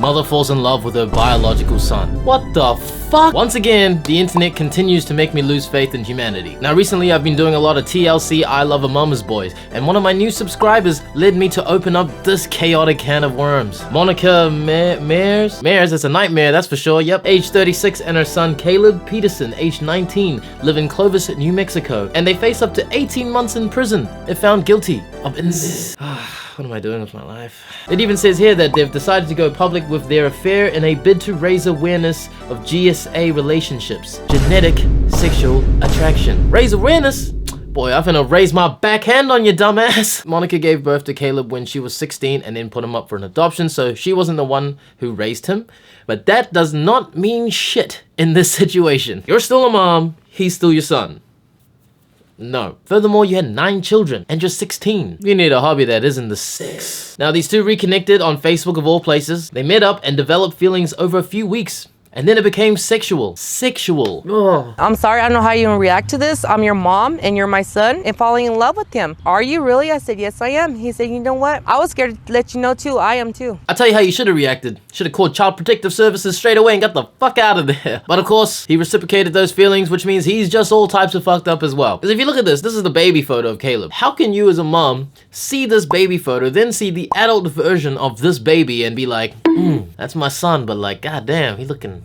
Mother falls in love with her biological son. What the fuck? Once again, the internet continues to make me lose faith in humanity. Now recently I've been doing a lot of TLC I Love a Mama's Boys, and one of my new subscribers led me to open up this chaotic can of worms. Monica Mears? Mears, it's a nightmare, that's for sure, yep. Age 36, and her son Caleb Peterson, age 19, live in Clovis, New Mexico, and they face up to 18 months in prison if found guilty of incest. What am I doing with my life? It even says here that they've decided to go public with their affair in a bid to raise awareness of GSA relationships, genetic sexual attraction. Raise awareness? Boy, I'm finna raise my backhand on you, dumbass. Monica gave birth to Caleb when she was 16 and then put him up for an adoption, so she wasn't the one who raised him. But that does not mean shit in this situation. You're still a mom, he's still your son. No. Furthermore, you had 9 children and you're 16. You need a hobby that isn't the sex. Now, these two reconnected on Facebook of all places. They met up and developed feelings over a few weeks. And then it became sexual. Sexual. Ugh. I'm sorry, I don't know how you can react to this. I'm your mom and you're my son and falling in love with him. Are you really? I said, yes, I am. He said, you know what? I was scared to let you know too. I am too. I'll tell you how you should have reacted. Should have called Child Protective Services straight away and got the fuck out of there. But of course, he reciprocated those feelings, which means he's just all types of fucked up as well. Because if you look at this is the baby photo of Caleb. How can you as a mom see this baby photo, then see the adult version of this baby and be like, that's my son, but like, goddamn, he looking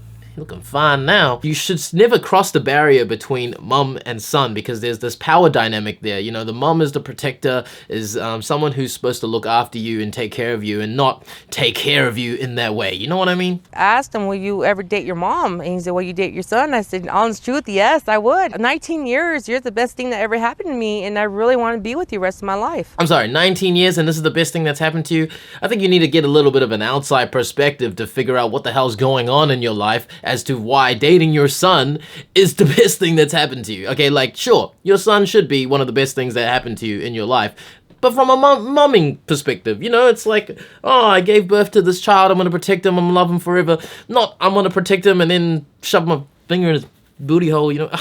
fine now. You should never cross the barrier between mom and son because there's this power dynamic there. You know, the mom is the protector, is someone who's supposed to look after you and take care of you and not take care of you in that way. You know what I mean? I asked him, will you ever date your mom? And he said, will you date your son? I said, honest truth, yes, I would. 19 years, you're the best thing that ever happened to me and I really want to be with you the rest of my life. I'm sorry, 19 years and this is the best thing that's happened to you? I think you need to get a little bit of an outside perspective to figure out what the hell's going on in your life as to why dating your son is the best thing that's happened to you. Okay, like, sure, your son should be one of the best things that happened to you in your life. But from a momming perspective, you know, it's like, oh, I gave birth to this child, I'm gonna protect him, I'm gonna love him forever. Not, I'm gonna protect him and then shove my finger in his booty hole, you know.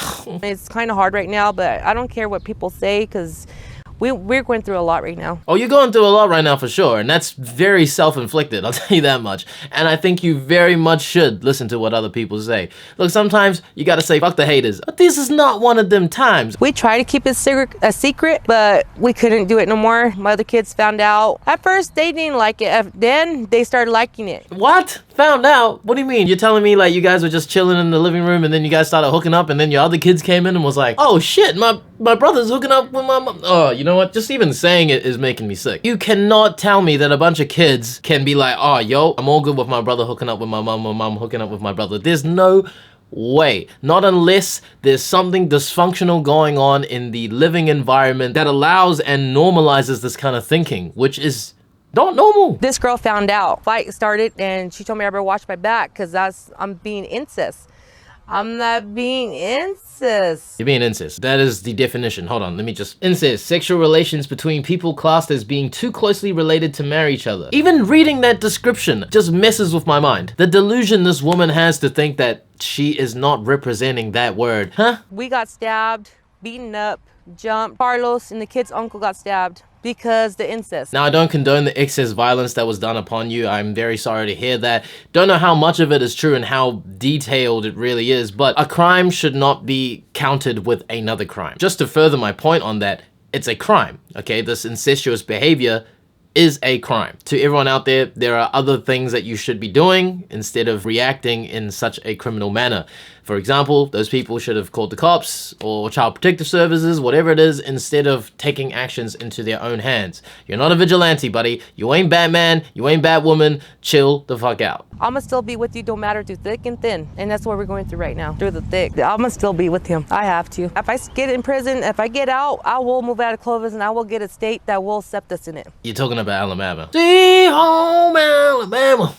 It's kind of hard right now, but I don't care what people say because we're going through a lot right now. Oh, you're going through a lot right now for sure, and that's very self-inflicted, I'll tell you that much. And I think you very much should listen to what other people say. Look, sometimes you gotta say, fuck the haters. But this is not one of them times. We try to keep it a secret, but we couldn't do it no more. My other kids found out. At first, they didn't like it. Then they started liking it. What? Found out? What do you mean? You're telling me like you guys were just chilling in the living room and then you guys started hooking up and then your other kids came in and was like, oh shit, my brother's hooking up with my mom. Oh, you know what? Just even saying it is making me sick. You cannot tell me that a bunch of kids can be like, oh, yo, I'm all good with my brother hooking up with my mom hooking up with my brother. There's no way. Not unless there's something dysfunctional going on in the living environment that allows and normalizes this kind of thinking, which is not normal. This girl found out. Fight started and she told me I better watch my back because I'm being incest. I'm not being incest. You're being incest. That is the definition. Hold on, let me just... Incest, sexual relations between people classed as being too closely related to marry each other. Even reading that description just messes with my mind. The delusion this woman has to think that she is not representing that word. Huh? We got stabbed, beaten up, jumped. Carlos and the kid's uncle got stabbed. Because the incest. Now, I don't condone the excess violence that was done upon you. I'm very sorry to hear that. Don't know how much of it is true and how detailed it really is, but a crime should not be counted with another crime. Just to further my point on that, it's a crime, okay? This incestuous behavior is a crime. To everyone out there, there are other things that you should be doing instead of reacting in such a criminal manner. For example, those people should have called the cops or Child Protective Services, whatever it is, instead of taking actions into their own hands. You're not a vigilante, buddy. You ain't Batman. You ain't Batwoman. Chill the fuck out. I'ma still be with you, no matter through thick and thin. And that's what we're going through right now, through the thick. I'ma still be with him. I have to. If I get in prison, if I get out, I will move out of Clovis and I will get a state that will accept us in it. You're talking about Alabama. See home Alabama.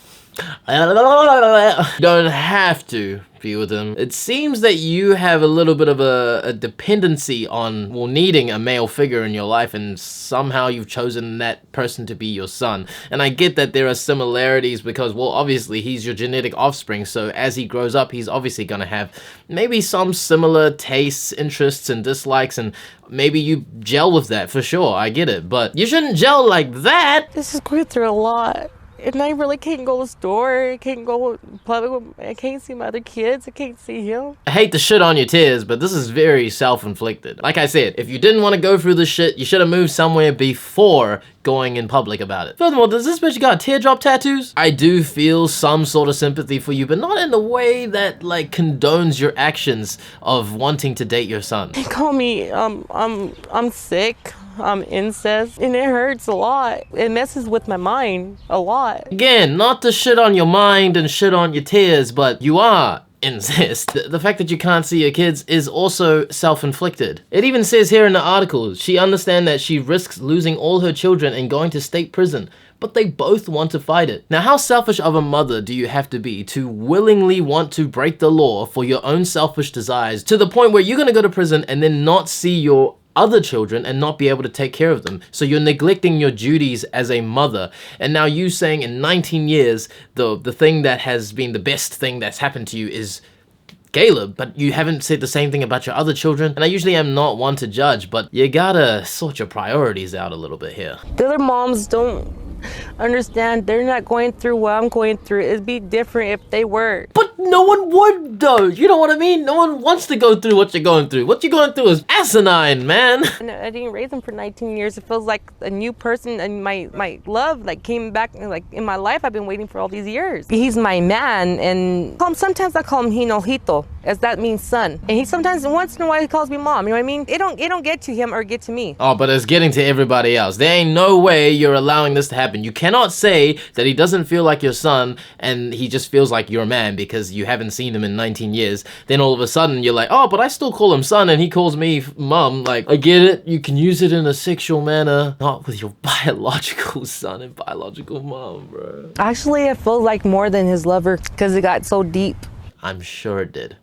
Don't have to be with him. It seems that you have a little bit of a dependency on, well, needing a male figure in your life, and somehow you've chosen that person to be your son. And I get that there are similarities because, well, obviously he's your genetic offspring, so as he grows up, he's obviously gonna have maybe some similar tastes, interests, and dislikes, and maybe you gel with that for sure. I get it, but you shouldn't gel like that. This is going through a lot. And I really can't go to the store. I can't go public. I can't see my other kids. I can't see him. I hate to shit on your tears, but this is very self-inflicted. Like I said, if you didn't want to go through this shit, you should have moved somewhere before going in public about it. Furthermore, does this bitch got teardrop tattoos? I do feel some sort of sympathy for you, but not in the way that like condones your actions of wanting to date your son. They call me, I'm sick. Incest, and it hurts a lot. It messes with my mind a lot. Again, not to shit on your mind and shit on your tears, but you are incest. The fact that you can't see your kids is also self-inflicted. It even says here in the article, she understands that she risks losing all her children and going to state prison, but they both want to fight it. Now, how selfish of a mother do you have to be to willingly want to break the law for your own selfish desires to the point where you're gonna go to prison and then not see your other children and not be able to take care of them? So you're neglecting your duties as a mother. And now you saying in 19 years, the thing that has been the best thing that's happened to you is Caleb, but you haven't said the same thing about your other children. And I usually am not one to judge, but you gotta sort your priorities out a little bit here. The other moms don't understand. They're not going through what I'm going through. It'd be different if they were. But no one would though, you know what I mean? No one wants to go through what you're going through. What you're going through is asinine, man. And I didn't raise him for 19 years. It feels like a new person, and my love like came back like in my life. I've been waiting for all these years. He's my man, and sometimes I call him Hinojito, as that means son. And he sometimes, once in a while, he calls me mom. You know what I mean? It don't get to him or get to me. Oh, but it's getting to everybody else. There ain't no way you're allowing this to happen. You cannot say that he doesn't feel like your son and he just feels like your man because you haven't seen him in 19 years. Then all of a sudden you're like, oh, but I still call him son and he calls me mom. Like, I get it. You can use it in a sexual manner, not with your biological son and biological mom, bro. Actually, it feels like more than his lover because it got so deep. I'm sure it did.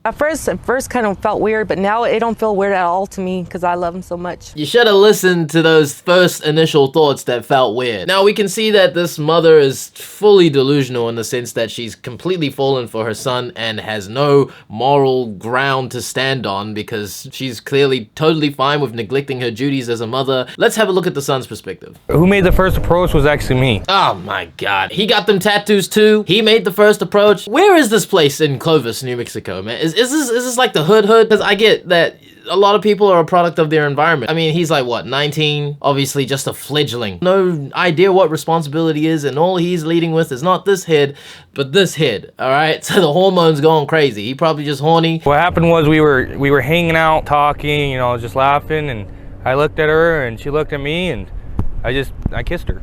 At first kind of felt weird, but now it don't feel weird at all to me because I love him so much. You should have listened to those first initial thoughts that felt weird. Now we can see that this mother is fully delusional in the sense that she's completely fallen for her son and has no moral ground to stand on because she's clearly totally fine with neglecting her duties as a mother. Let's have a look at the son's perspective. Who made the first approach was actually me. Oh my god. He got them tattoos too. He made the first approach. Where is this place in Clovis, New Mexico, man? Is this like the hood? Because I get that a lot of people are a product of their environment. I mean, he's like, what, 19? Obviously just a fledgling. No idea what responsibility is, and all he's leading with is not this head, but this head, all right? So the hormones going crazy. He probably just horny. What happened was we were hanging out, talking, you know, just laughing, and I looked at her, and she looked at me, and I kissed her.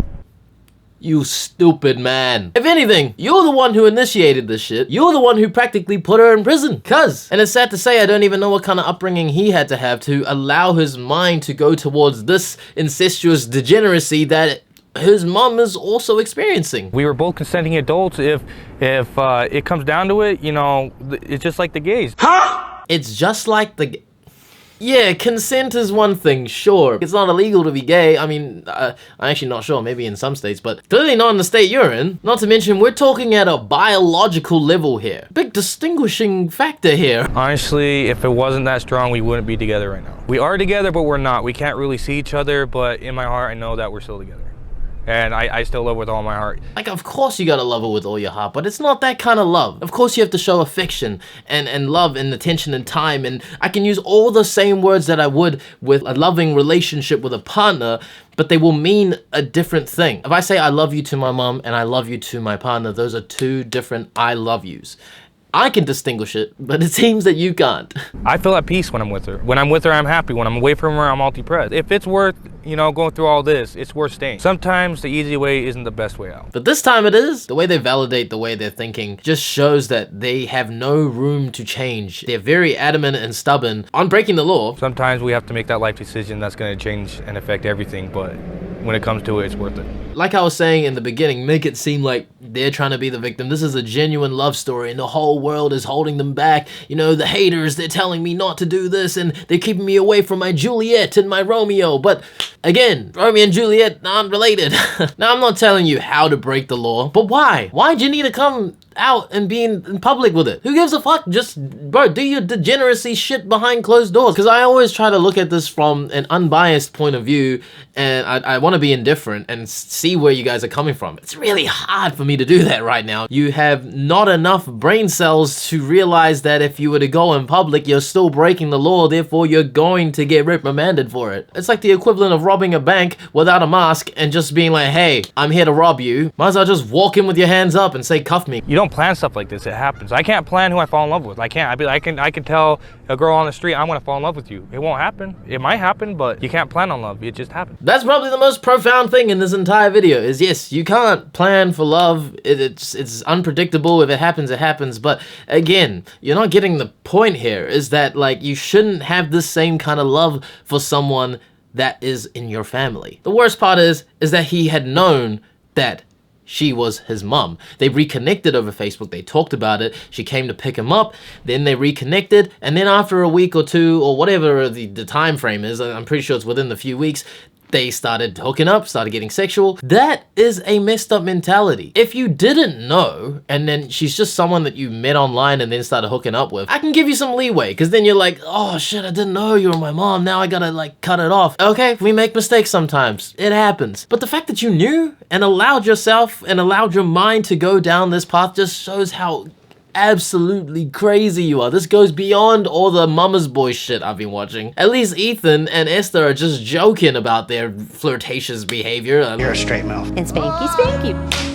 You stupid man. If anything, you're the one who initiated this shit. You're the one who practically put her in prison. And it's sad to say, I don't even know what kind of upbringing he had to have to allow his mind to go towards this incestuous degeneracy that his mom is also experiencing. We were both consenting adults. If it comes down to it, you know, it's just like the gays. Huh? It's just like the... Yeah, consent is one thing, sure. It's not illegal to be gay. I mean, I'm actually not sure, maybe in some states, but clearly not in the state you're in. Not to mention, we're talking at a biological level here. Big distinguishing factor here. Honestly, if it wasn't that strong, we wouldn't be together right now. We are together, but we're not. We can't really see each other, but in my heart, I know that we're still together. And I still love her with all my heart. Like, of course you gotta love her with all your heart, but it's not that kind of love. Of course you have to show affection and love and attention and time, and I can use all the same words that I would with a loving relationship with a partner, but they will mean a different thing. If I say I love you to my mom and I love you to my partner, those are two different I love yous. I can distinguish it, but it seems that you can't. I feel at peace when I'm with her. When I'm with her, I'm happy. When I'm away from her, I'm all depressed. If it's worth, you know, going through all this, it's worth staying. Sometimes the easy way isn't the best way out. But this time it is. The way they validate the way they're thinking just shows that they have no room to change. They're very adamant and stubborn on breaking the law. Sometimes we have to make that life decision that's going to change and affect everything, but when it comes to it, it's worth it. Like I was saying in the beginning, make it seem like they're trying to be the victim. This is a genuine love story and the whole world is holding them back. You know, the haters, they're telling me not to do this and they're keeping me away from my Juliet and my Romeo. But again, Romeo and Juliet aren't related. Now, I'm not telling you how to break the law, but why? Why'd you need to come out and being in public with it. Who gives a fuck? Just, bro, do your degeneracy shit behind closed doors. Because I always try to look at this from an unbiased point of view, and I want to be indifferent and see where you guys are coming from. It's really hard for me to do that right now. You have not enough brain cells to realize that if you were to go in public, you're still breaking the law, therefore you're going to get reprimanded for it. It's like the equivalent of robbing a bank without a mask and just being like, hey, I'm here to rob you. Might as well just walk in with your hands up and say, cuff me. You don't plan stuff like this, it happens. I can't plan who I fall in love with. I can't. I can tell a girl on the street, I'm gonna fall in love with you. It won't happen. It might happen, but you can't plan on love. It just happens. That's probably the most profound thing in this entire video is, yes, you can't plan for love. It's unpredictable. If it happens, it happens. But again, you're not getting the point here, is that like you shouldn't have the same kind of love for someone that is in your family. The worst part is that he had known that she was his mom. They reconnected over Facebook. They talked about it. She came to pick him up. Then they reconnected. And then after a week or two, or whatever the time frame is, I'm pretty sure it's within the few weeks, they started hooking up, started getting sexual. That is a messed up mentality. If you didn't know, and then she's just someone that you met online and then started hooking up with, I can give you some leeway, because then you're like, oh shit, I didn't know you were my mom. Now I gotta like cut it off. Okay, we make mistakes sometimes. It happens. But the fact that you knew and allowed yourself and allowed your mind to go down this path just shows how absolutely crazy you are. This goes beyond all the mama's boy shit I've been watching. At least Ethan and Esther are just joking about their flirtatious behavior. You're a straight mouth. And spanky, spanky.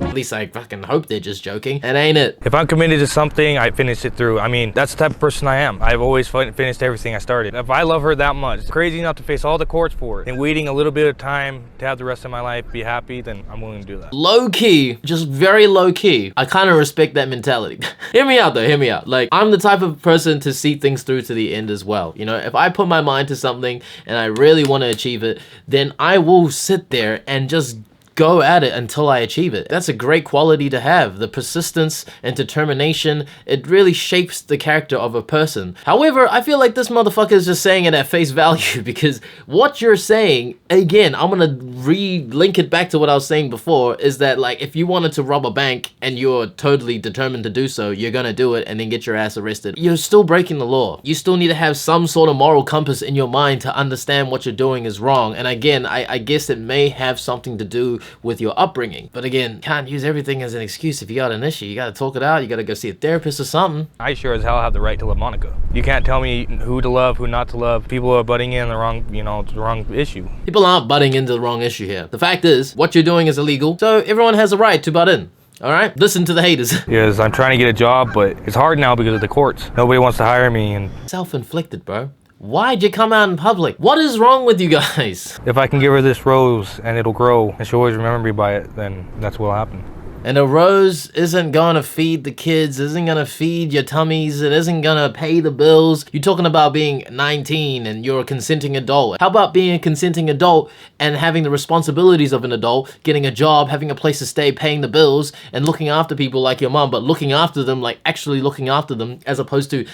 At least I fucking hope they're just joking. And ain't it? If I'm committed to something, I finish it through. I mean, that's the type of person I am. I've always finished everything I started. If I love her that much, crazy enough to face all the courts for it, and waiting a little bit of time to have the rest of my life be happy, then I'm willing to do that. Low key, just very low key. I kind of respect that mentality. Hear me out though, hear me out. Like, I'm the type of person to see things through to the end as well. You know, if I put my mind to something and I really want to achieve it, then I will sit there and just go at it until I achieve it. That's a great quality to have. The persistence and determination, it really shapes the character of a person. However, I feel like this motherfucker is just saying it at face value, because what you're saying, again, I'm gonna re-link it back to what I was saying before, is that like if you wanted to rob a bank and you're totally determined to do so, you're gonna do it and then get your ass arrested. You're still breaking the law. You still need to have some sort of moral compass in your mind to understand what you're doing is wrong. And again, I guess it may have something to do with your upbringing. But again, can't use everything as an excuse. If you got an issue, you gotta talk it out. You gotta go see a therapist or something. I sure as hell have the right to love Monica. You can't tell me who to love, who not to love. People are butting in the wrong, the wrong issue. People aren't butting into the wrong issue here. The fact is, what you're doing is illegal, so everyone has a right to butt in. All right, listen to the haters. Yes, I'm trying to get a job, but it's hard now because of the courts. Nobody wants to hire me, and Self-inflicted, bro. Why'd you come out in public? What is wrong with you guys? if I can give her this rose and it'll grow and she'll always remember me by it, then that's what'll happen. And a rose isn't gonna feed the kids, isn't gonna feed your tummies, it isn't gonna pay the bills. You're talking about being 19 and you're a consenting adult. How about being a consenting adult and having the responsibilities of an adult, getting a job, having a place to stay, paying the bills, and looking after people like your mom, but looking after them like actually looking after them, as opposed to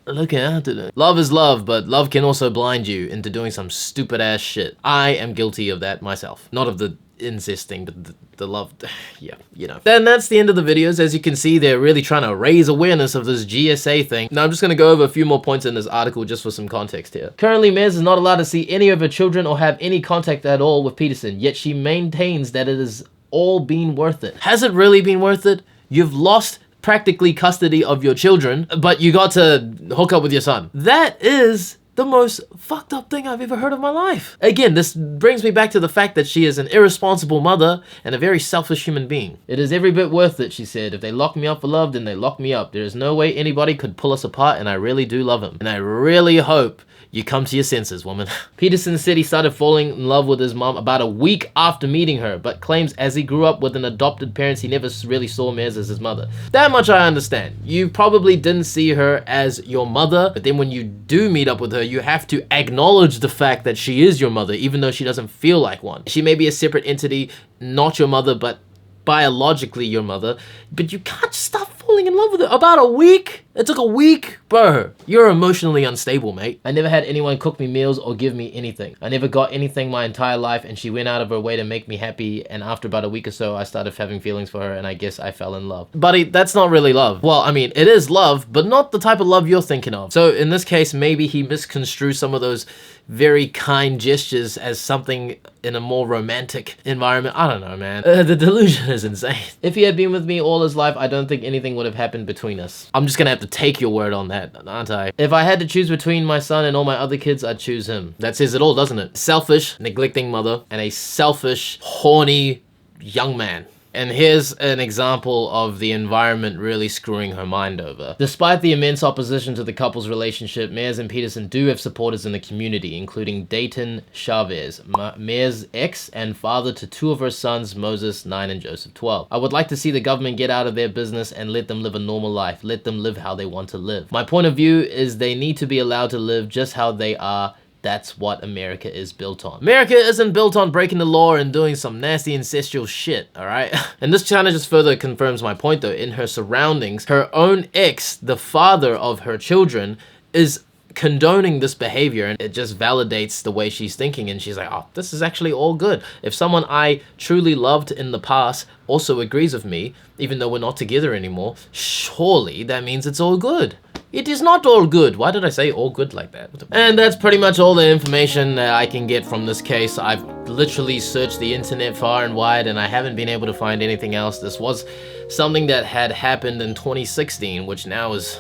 looking after them. Love is love, but love can also blind you into doing some stupid ass shit. I am guilty of that myself. Not of the incest thing, but the love, yeah, you know. Then that's the end of the videos. As you can see, they're really trying to raise awareness of this GSA thing. Now I'm just gonna go over a few more points in this article just for some context here. Currently, Mez is not allowed to see any of her children or have any contact at all with Peterson, yet she maintains that it has all been worth it. Has it really been worth it? You've lost practically custody of your children, but you got to hook up with your son. That is the most fucked up thing I've ever heard of my life. Again, this brings me back to the fact that she is an irresponsible mother and a very selfish human being. It is every bit worth it, she said. If they lock me up for love, then they lock me up. There is no way anybody could pull us apart, and I really do love him. And I really hope you come to your senses, woman. Peterson said he started falling in love with his mom about a week after meeting her, but claims as he grew up with an adopted parents, he never really saw Mez as his mother. That much I understand. You probably didn't see her as your mother, but then when you do meet up with her, you have to acknowledge the fact that she is your mother, even though she doesn't feel like one. She may be a separate entity, not your mother, but biologically your mother, but you can't stop falling in love with her. About a week? It took a week? Bro, you're emotionally unstable, mate. I never had anyone cook me meals or give me anything. I never got anything my entire life, and she went out of her way to make me happy, and after about a week or so, I started having feelings for her, and I guess I fell in love. Buddy, that's not really love. Well, I mean, it is love, but not the type of love you're thinking of. So in this case, maybe he misconstrued some of those very kind gestures as something in a more romantic environment. I don't know, man. The delusion is insane. If he had been with me all his life, I don't think anything would have happened between us. I'm just gonna have to take your word on that, aren't I? If I had to choose between my son and all my other kids, I'd choose him. That says it all, doesn't it? Selfish, neglecting mother, and a selfish, horny young man. And here's an example of the environment really screwing her mind over. Despite the immense opposition to the couple's relationship, Mayers and Peterson do have supporters in the community, including Dayton Chavez, Mayers' ex and father to two of her sons, Moses, 9, and Joseph, 12. I would like to see the government get out of their business and let them live a normal life. Let them live how they want to live. My point of view is they need to be allowed to live just how they are. That's what America is built on. America isn't built on breaking the law and doing some nasty incestual shit, alright? And this kind of just further confirms my point though. In her surroundings, her own ex, the father of her children, is condoning this behavior, and it just validates the way she's thinking, and she's like, oh, this is actually all good. If someone I truly loved in the past also agrees with me, even though we're not together anymore, surely that means it's all good. It is not all good. Why did I say all good like that? And that's pretty much all the information that I can get from this case. I've literally searched the internet far and wide, and I haven't been able to find anything else. This was something that had happened in 2016, which now is...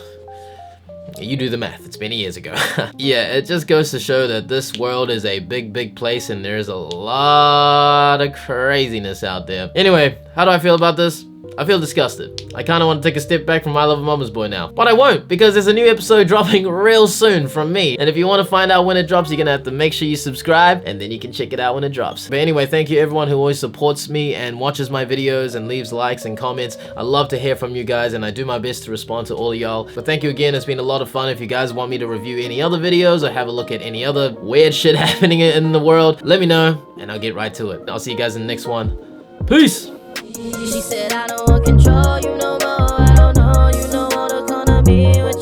you do the math, it's many years ago. Yeah, it just goes to show that this world is a big, big place, and there's a lot of craziness out there. Anyway, how do I feel about this? I feel disgusted. I kind of want to take a step back from I Love a Mama's Boy now. But I won't, because there's a new episode dropping real soon from me. And if you want to find out when it drops, you're going to have to make sure you subscribe, and then you can check it out when it drops. But anyway, thank you everyone who always supports me and watches my videos and leaves likes and comments. I love to hear from you guys, and I do my best to respond to all of y'all. But thank you again, it's been a lot of fun. If you guys want me to review any other videos or have a look at any other weird shit happening in the world, let me know, and I'll get right to it. I'll see you guys in the next one. Peace! She said, I don't want control you no more. I don't know, you know, what's gonna be with you.